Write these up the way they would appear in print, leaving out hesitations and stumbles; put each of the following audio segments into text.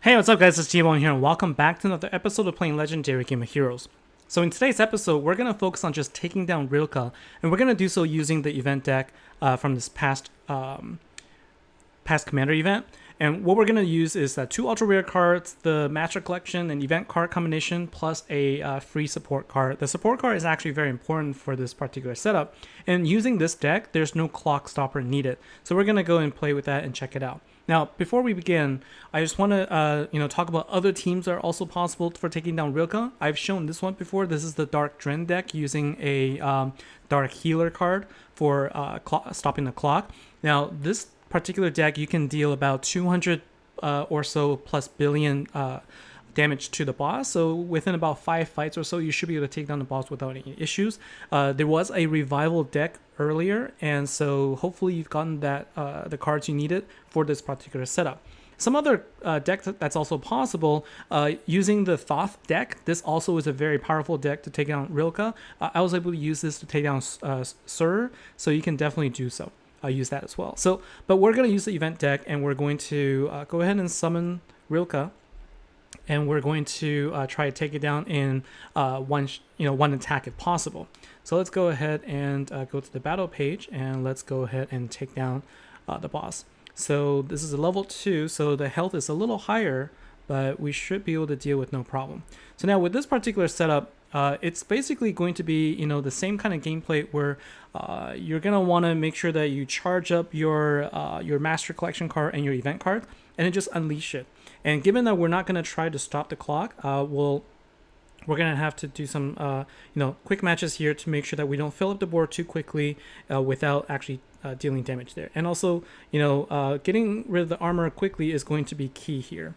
Hey, what's up guys, it's G1 here and welcome back to another episode of playing Legendary Game of Heroes. So in today's episode, we're going to focus on just taking down Rylka, and we're going to do so using the event deck from this past commander event. And what we're going to use is 2 ultra rare cards, the Master Collection and event card combination, plus a free support card. The support card is actually very important for this particular setup. And using this deck, there's no clock stopper needed. So we're going to go and play with that and check it out. Now, before we begin, I just want to talk about other teams that are also possible for taking down Rylka. I've shown this one before. This is the Dark Dren deck using a Dark Healer card for stopping the clock. Now, this particular deck, you can deal about 200 or so plus billion damage to the boss. So within about 5 fights or so, you should be able to take down the boss without any issues. There was a revival deck earlier, and so hopefully you've gotten that the cards you needed for this particular setup. Some other deck that's also possible, using the Thoth deck. This also is a very powerful deck to take down Rylka. I was able to use this to take down Sur, so you can definitely do so. Use that as well. So, but we're going to use the event deck, and we're going to go ahead and summon Rylka, and we're going to try to take it down in one attack if possible. So let's go ahead and go to the battle page, and let's go ahead and take down the boss. So this is a level 2, so the health is a little higher, but we should be able to deal with no problem. So now with this particular setup, it's basically going to be the same kind of gameplay where you're gonna want to make sure that you charge up your Master Collection card and your event card, and then just unleash it. And given that we're not gonna try to stop the clock, we're gonna have to do some quick matches here to make sure that we don't fill up the board too quickly without actually dealing damage there. And also, getting rid of the armor quickly is going to be key here.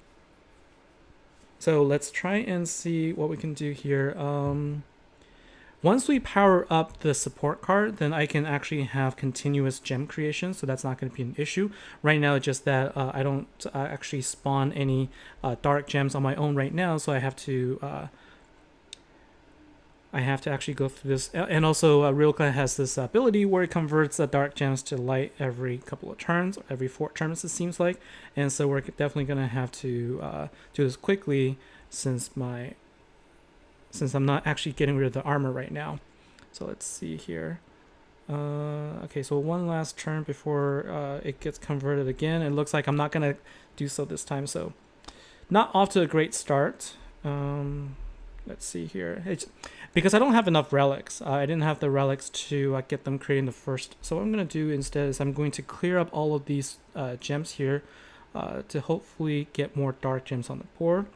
So let's try and see what we can do here. Once we power up the support card, then I can actually have continuous gem creation, so that's not going to be an issue. Right now, it's just that I don't actually spawn any dark gems on my own right now, so I have to actually go through this. And also, Rylka has this ability where it converts the dark gems to light every couple of turns, every 4 turns it seems like. And so we're definitely going to have to do this quickly since I'm not actually getting rid of the armor right now. So let's see here. Okay, so one last turn before it gets converted again. It looks like I'm not going to do so this time, so not off to a great start. Let's see here. Because I don't have enough relics. I didn't have the relics to get them creating the first. So what I'm going to do instead is I'm going to clear up all of these gems here to hopefully get more dark gems on the board.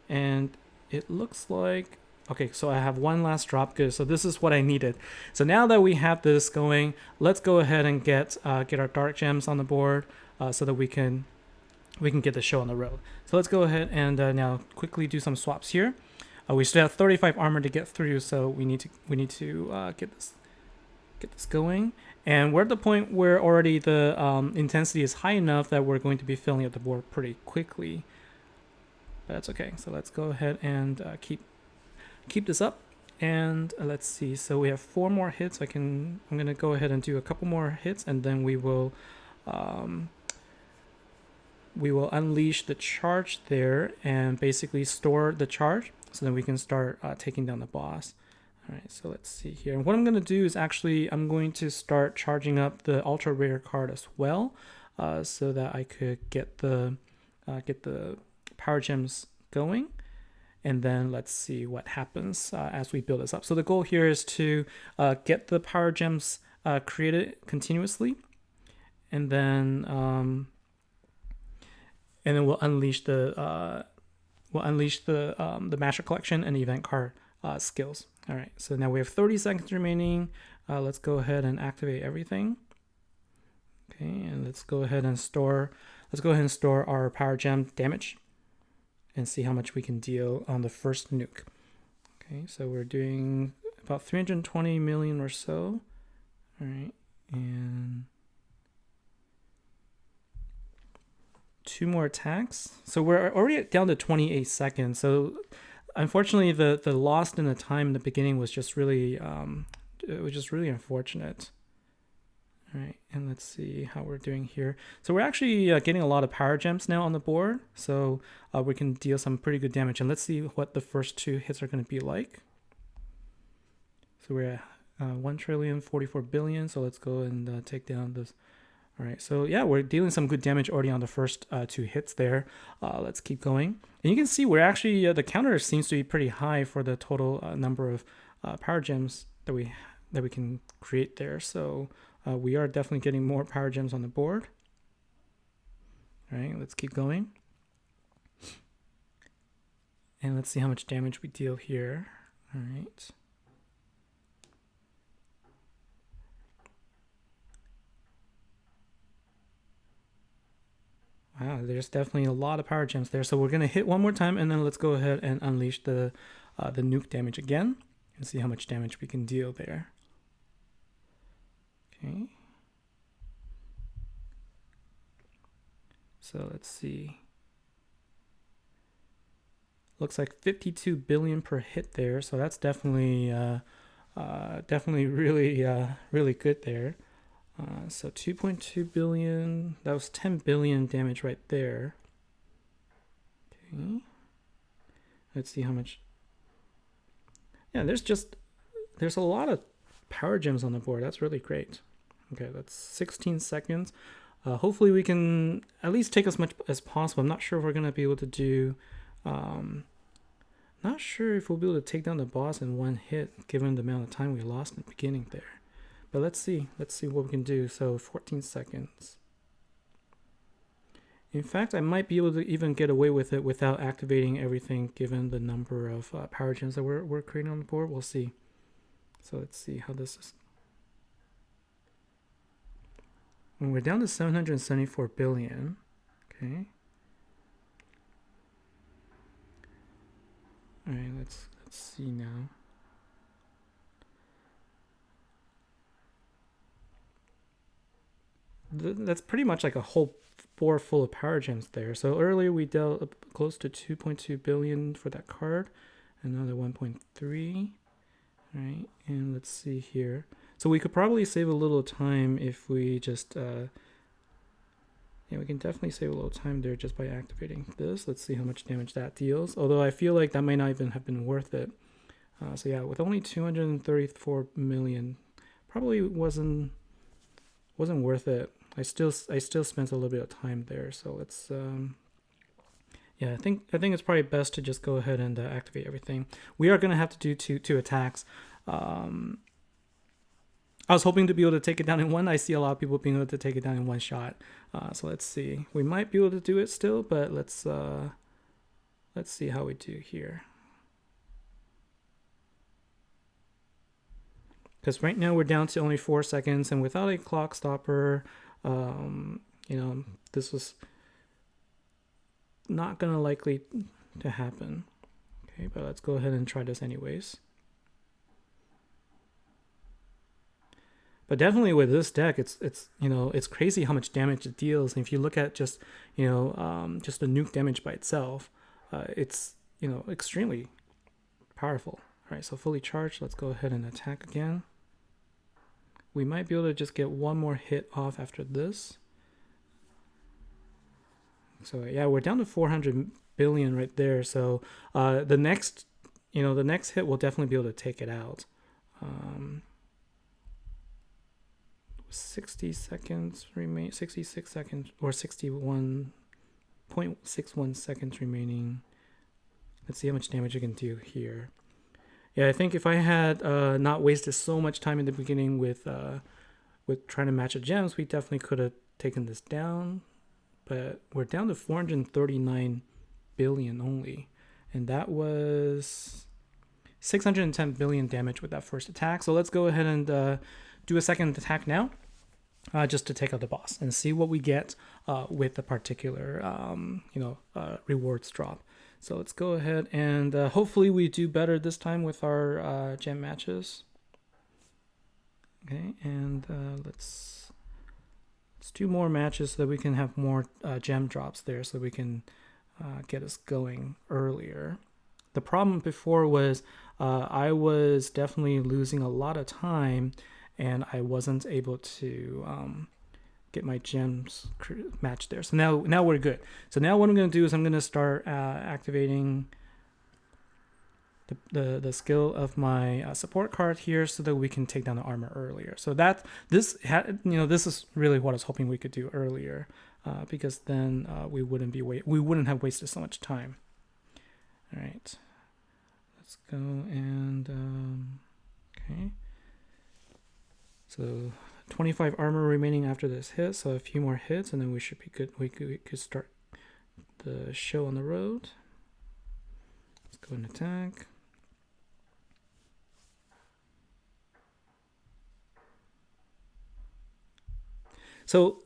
And it looks like... Okay, so I have one last drop. Good, so this is what I needed. So now that we have this going, let's go ahead and get our dark gems on the board so that we can get the show on the road. So let's go ahead and now quickly do some swaps here. We still have 35 armor to get through, so we need to get this going. And we're at the point where already the intensity is high enough that we're going to be filling up the board pretty quickly. But that's okay. So let's go ahead and keep this up. And let's see. So we have 4 more hits. I'm gonna go ahead and do a couple more hits, and then we will unleash the charge there and basically store the charge. So then we can start taking down the boss. All right, so let's see here. And what I'm going to do is actually I'm going to start charging up the ultra rare card as well, so that I could get the power gems going. And then let's see what happens as we build this up. So the goal here is to get the power gems created continuously, and then we'll unleash the Master Collection and event card skills. All right, so now we have 30 seconds remaining. Let's go ahead and activate everything. Okay, and let's go ahead and store our power gem damage and see how much we can deal on the first nuke. Okay, so we're doing about 320 million or so. All right, and 2 more attacks. So we're already down to 28 seconds. So unfortunately, the loss in the time in the beginning was just really unfortunate. All right, and let's see how we're doing here. So we're actually getting a lot of power gems now on the board, so we can deal some pretty good damage. And let's see what the first 2 hits are going to be like. So we're at 1,044,000,000,000. So let's go and take down this. All right, so yeah, we're dealing some good damage already on the first 2 hits there. Let's keep going. And you can see we're actually, the counter seems to be pretty high for the total number of power gems that we can create there. So we are definitely getting more power gems on the board. All right, let's keep going. And let's see how much damage we deal here. All right. Wow, there's definitely a lot of power gems there. So we're going to hit one more time, and then let's go ahead and unleash the nuke damage again and see how much damage we can deal there. Okay. So let's see. Looks like 52 billion per hit there. So that's definitely really good there. So 2.2 billion. That was 10 billion damage right there. Okay. Let's see how much. Yeah, there's a lot of power gems on the board. That's really great. Okay, that's 16 seconds. Hopefully we can at least take as much as possible. I'm not sure if we're gonna be able to do. Not sure if we'll be able to take down the boss in one hit, given the amount of time we lost in the beginning there. But let's see what we can do. So 14 seconds. In fact, I might be able to even get away with it without activating everything, given the number of power gems that we're creating on the board. We'll see. So let's see how this is. When we're down to 774 billion. Okay. All right, let's see now. That's pretty much like a whole board full of power gems there. So earlier we dealt close to 2.2 billion for that card, another 1.3. All right, and let's see here. So we could probably save a little time if we just, yeah, we can definitely save a little time there just by activating this. Let's see how much damage that deals. Although I feel like that might not even have been worth it. So yeah, with only 234 million, probably wasn't worth it. I still spent a little bit of time there. So let's, yeah, I think it's probably best to just go ahead and activate everything. We are gonna have to do two attacks. I was hoping to be able to take it down in one. I see a lot of people being able to take it down in one shot. So let's see. We might be able to do it still, but let's see how we do here. Because right now we're down to only 4 seconds, and without a clock stopper, this was not gonna likely to happen. Okay, but let's go ahead and try this anyways. But definitely with this deck, it's crazy how much damage it deals. And if you look at just the nuke damage by itself, it's extremely powerful. All right, so fully charged. Let's go ahead and attack again. We might be able to just get one more hit off after this. So yeah, we're down to 400 billion right there. So the next hit will definitely be able to take it out. 60 seconds remain, 66 seconds or 61.61 seconds remaining. Let's see how much damage I can do here. Yeah, I think if I had not wasted so much time in the beginning with trying to match the gems, we definitely could have taken this down. But we're down to 439 billion only, and that was 610 billion damage with that first attack. So let's go ahead and do a second attack now, just to take out the boss and see what we get with the particular rewards drop. So let's go ahead and hopefully we do better this time with our gem matches. Okay, and let's do more matches so that we can have more gem drops there, so we can get us going earlier. The problem before was I was definitely losing a lot of time, and I wasn't able to get my gems matched there. So now we're good. So now what I'm going to do is I'm going to start activating the skill of my support card here so that we can take down the armor earlier. So this is really what I was hoping we could do earlier, because then we wouldn't have wasted so much time. All right, let's go and okay. So 25 armor remaining after this hit, so a few more hits and then we should be good. We could start the show on the road. Let's go and attack. So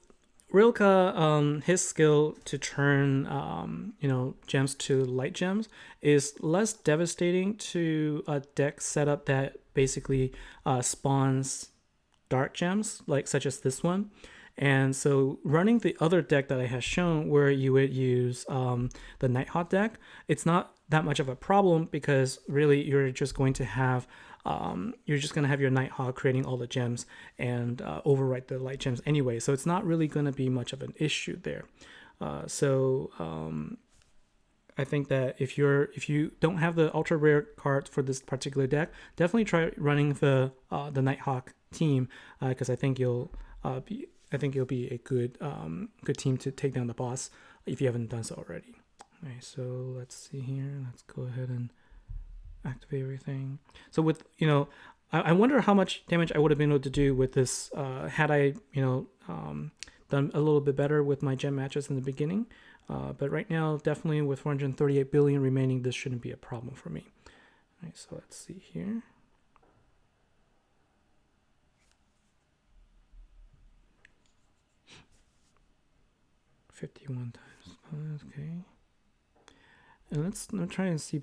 Rylka, his skill to turn gems to light gems is less devastating to a deck setup that basically spawns dark gems, like such as this one. And so running the other deck that I have shown where you would use the Nighthawk deck, it's not that much of a problem because really you're just going to have your Nighthawk creating all the gems and overwrite the light gems anyway. So it's not really going to be much of an issue there. I think that if you don't have the ultra rare card for this particular deck, definitely try running the Nighthawk team because I think you'll be a good team to take down the boss if you haven't done so already. All right, so let's see here. Let's go ahead and activate everything. So with I wonder how much damage I would have been able to do with this had I done a little bit better with my gem matches in the beginning. But right now, definitely with 438 billion remaining, this shouldn't be a problem for me. All right, so let's see here. $51 times 5, okay. And let's try and see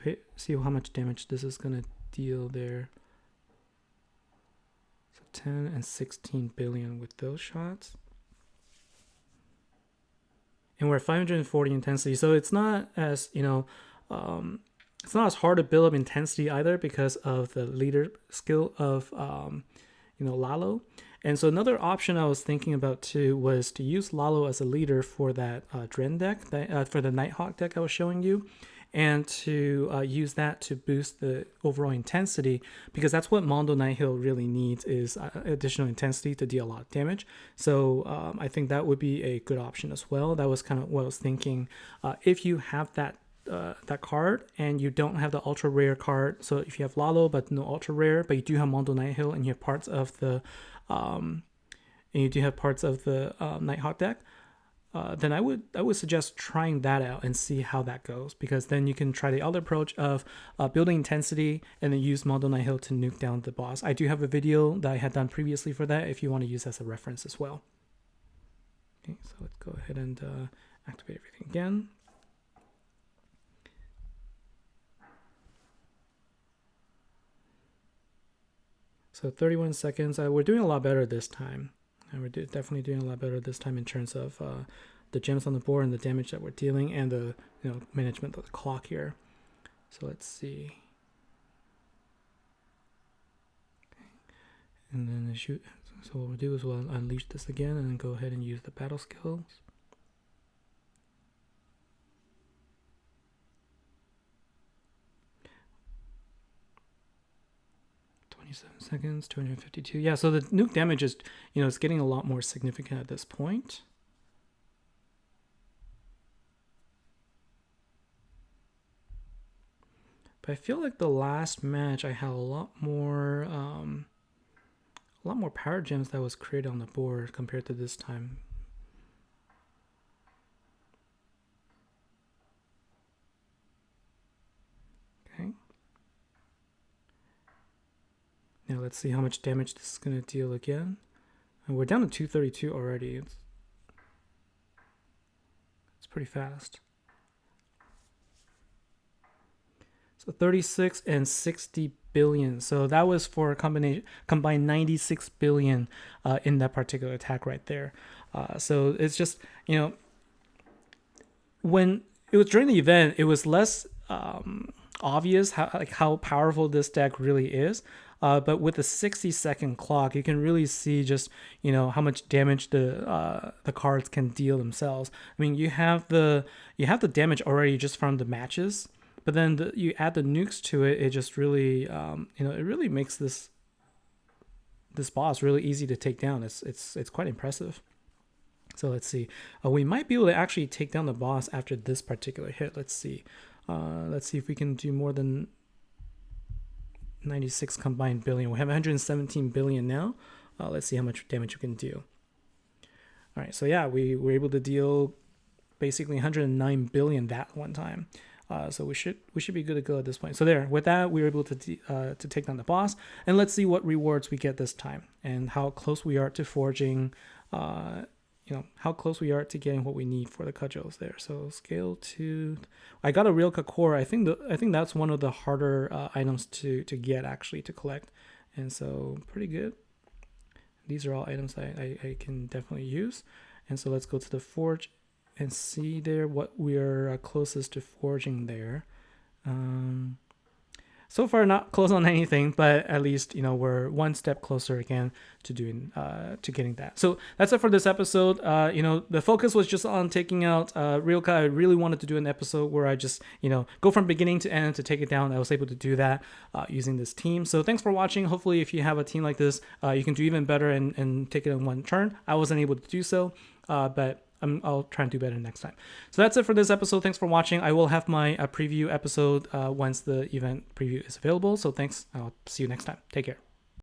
how much damage this is gonna deal there. So 10 and 16 billion with those shots. And we're at 540 intensity, so it's not as it's not as hard to build up intensity either because of the leader skill of Lahlo. And so another option I was thinking about too was to use Lahlo as a leader for that Dren deck, for the Nighthawk deck I was showing you, and to use that to boost the overall intensity, because that's what Mondo Nighthill really needs is additional intensity to deal a lot of damage. So I think that would be a good option as well. That was kind of what I was thinking. If you have that card and you don't have the ultra rare card, so if you have Lahlo but no ultra rare, but you do have Mondo Nighthill and you have parts of the Nighthawk deck, then I would suggest trying that out and see how that goes, because then you can try the other approach of building intensity and then use Mondo Nighthill to nuke down the boss. I do have a video that I had done previously for that if you want to use as a reference as well. Okay, so let's go ahead and activate everything again. So 31 seconds. We're doing a lot better this time. And we're definitely doing a lot better this time in terms of the gems on the board and the damage that we're dealing and the management of the clock here. So let's see. Okay. And then shoot. So what we'll do is we'll unleash this again and then go ahead and use the battle skills. 27 seconds, 252. Yeah, so the nuke damage is, it's getting a lot more significant at this point. But I feel like the last match I had a lot more power gems that was created on the board compared to this time. Okay. Now let's see how much damage this is going to deal again. And we're down to 232 already. It's pretty fast. So 36 and 60 billion. So that was for a combined 96 billion in that particular attack right there. So it's just, when it was during the event, it was less obvious how powerful this deck really is. but with the 60-second clock, you can really see just, you know, how much damage the cards can deal themselves. I mean, you have the damage already just from the matches, but then you add the nukes to it. It just really, you know, it really makes this boss really easy to take down. It's quite impressive. So let's see. We might be able to actually take down the boss after this particular hit. Let's see. Let's see if we can do more than 96 combined billion. We have 117 billion now. Let's see how much damage we can do. All right, so yeah, we were able to deal basically 109 billion that one time. So we should be good to go at this point. So there, with that, we were able to take down the boss, and let's see what rewards we get this time and how close we are to forging. You know, how close we are to getting what we need for the cudgels there. So scale to, I got a Rylka core. I think that's one of the harder items to get, actually, to collect, and so pretty good. These are all items I can definitely use. And so let's go to the forge and see there what we are closest to forging there. So far, not close on anything, but at least, you know, we're one step closer again to doing to getting that. So that's it for this episode. You know, the focus was just on taking out Rylka. I really wanted to do an episode where I just, you know, go from beginning to end to take it down. I was able to do that using this team. So thanks for watching. Hopefully, if you have a team like this, you can do even better and take it in one turn. I wasn't able to do so, but I'll try and do better next time. So that's it for this episode. Thanks for watching. I will have my preview episode once the event preview is available. So thanks. I'll see you next time. Take care.